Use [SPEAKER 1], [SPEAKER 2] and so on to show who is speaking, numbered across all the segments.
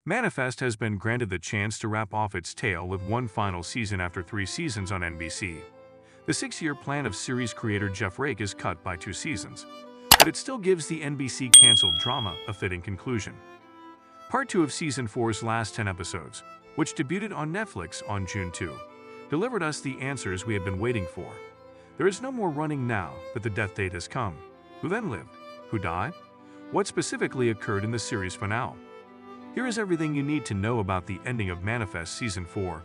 [SPEAKER 1] Manifest has been granted the chance to wrap off its tale with one final season after 3 seasons on NBC. The 6-year plan of series creator Jeff Rake is cut by 2 seasons, but it still gives the NBC-canceled drama a fitting conclusion. Part 2 of Season 4's last 10 episodes, which debuted on Netflix on June 2, delivered us the answers we had been waiting for. There is no more running now that the death date has come. Who then lived? Who died? What specifically occurred in the series finale? Here is everything you need to know about the ending of Manifest Season 4.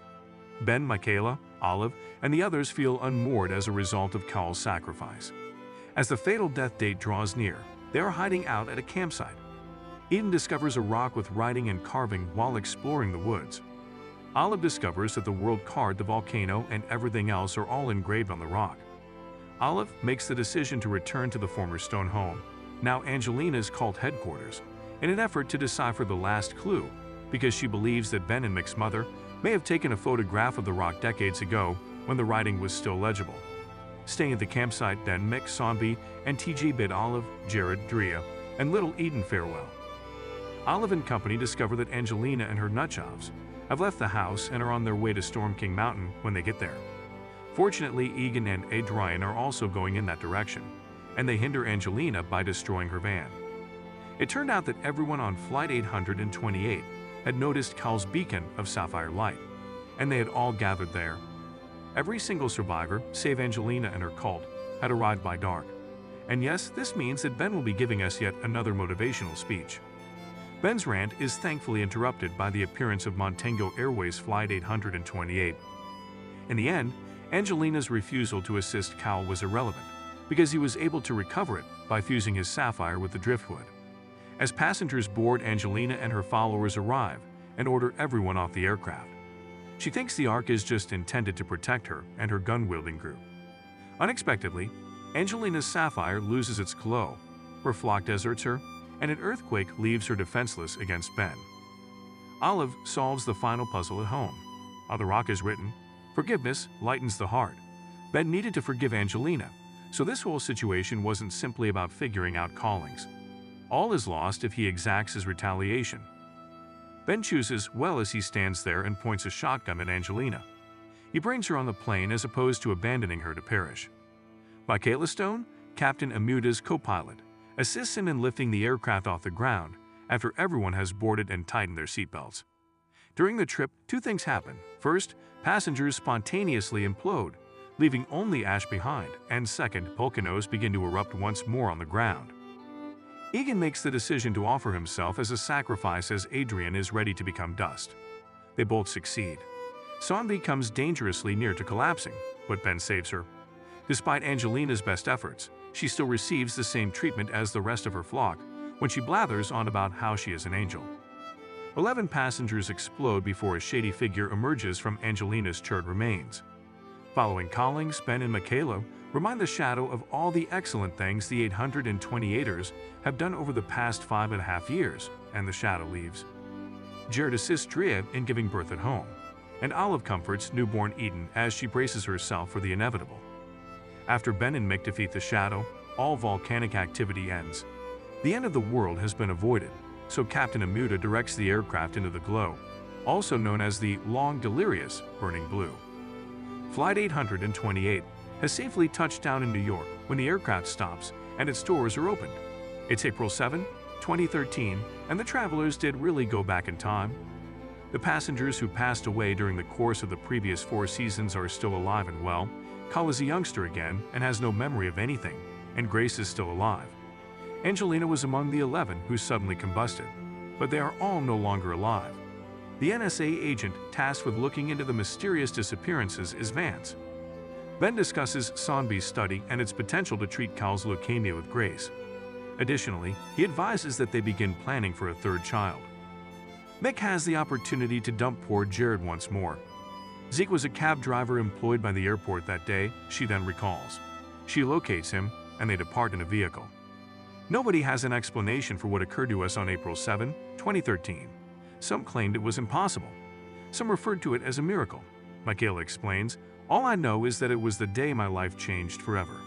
[SPEAKER 1] Ben, Michaela, Olive, and the others feel unmoored as a result of Cal's sacrifice. As the fatal death date draws near, they are hiding out at a campsite. Eden discovers a rock with writing and carving while exploring the woods. Olive discovers that the world card, the volcano, and everything else are all engraved on the rock. Olive makes the decision to return to the former stone home, now Angelina's cult headquarters, in an effort to decipher the last clue, because she believes that Ben and Mick's mother may have taken a photograph of the rock decades ago when the writing was still legible. Staying at the campsite, then Mick, Sonby, and TG bid Olive, Jared, Drea, and little Eden farewell. Olive and company discover that Angelina and her nutjobs have left the house and are on their way to Storm King Mountain when they get there. Fortunately, Egan and Adrian are also going in that direction, and they hinder Angelina by destroying her van. It turned out that everyone on Flight 828 had noticed Cal's beacon of sapphire light, and they had all gathered there. Every single survivor, save Angelina and her cult, had arrived by dark. And yes, this means that Ben will be giving us yet another motivational speech. Ben's rant is thankfully interrupted by the appearance of Montego Airways Flight 828. In the end, Angelina's refusal to assist Cal was irrelevant, because he was able to recover it by fusing his sapphire with the driftwood. As passengers board, Angelina and her followers arrive and order everyone off the aircraft. She thinks the Ark is just intended to protect her and her gun-wielding group. Unexpectedly, Angelina's sapphire loses its glow, her flock deserts her, and an earthquake leaves her defenseless against Ben. Olive solves the final puzzle at home. On the rock is written, "Forgiveness lightens the heart." Ben needed to forgive Angelina, so this whole situation wasn't simply about figuring out callings. All is lost if he exacts his retaliation. Ben chooses well as he stands there and points a shotgun at Angelina. He brings her on the plane as opposed to abandoning her to perish. Michaela Stone, Captain Amuta's co-pilot, assists him in lifting the aircraft off the ground after everyone has boarded and tightened their seatbelts. During the trip, 2 things happen. First, passengers spontaneously implode, leaving only ash behind, and second, volcanoes begin to erupt once more on the ground. Egan makes the decision to offer himself as a sacrifice as Adrian is ready to become dust. They both succeed. Sonby comes dangerously near to collapsing, but Ben saves her. Despite Angelina's best efforts, she still receives the same treatment as the rest of her flock when she blathers on about how she is an angel. 11 passengers explode before a shady figure emerges from Angelina's charred remains. Following callings, Ben and Michaela remind the Shadow of all the excellent things the 828ers have done over the past 5.5 years, and the Shadow leaves. Jared assists Drea in giving birth at home, and Olive comforts newborn Eden as she braces herself for the inevitable. After Ben and Mick defeat the Shadow, all volcanic activity ends. The end of the world has been avoided, so Captain Amuta directs the aircraft into the glow, also known as the Long Delirious Burning Blue. Flight 828 has safely touched down in New York when the aircraft stops and its doors are opened. It's April 7, 2013, and the travelers did really go back in time. The passengers who passed away during the course of the previous 4 seasons are still alive and well. Cal is a youngster again and has no memory of anything, and Grace is still alive. Angelina was among the 11 who suddenly combusted, but they are all no longer alive. The NSA agent tasked with looking into the mysterious disappearances is Vance. Ben discusses Sonby's study and its potential to treat Cal's leukemia with grace. Additionally, he advises that they begin planning for a 3rd child. Mick has the opportunity to dump poor Jared once more. Zeke was a cab driver employed by the airport that day, she then recalls. She locates him, and they depart in a vehicle. Nobody has an explanation for what occurred to us on April 7, 2013. Some claimed it was impossible. Some referred to it as a miracle. Michaela explains, "All I know is that it was the day my life changed forever."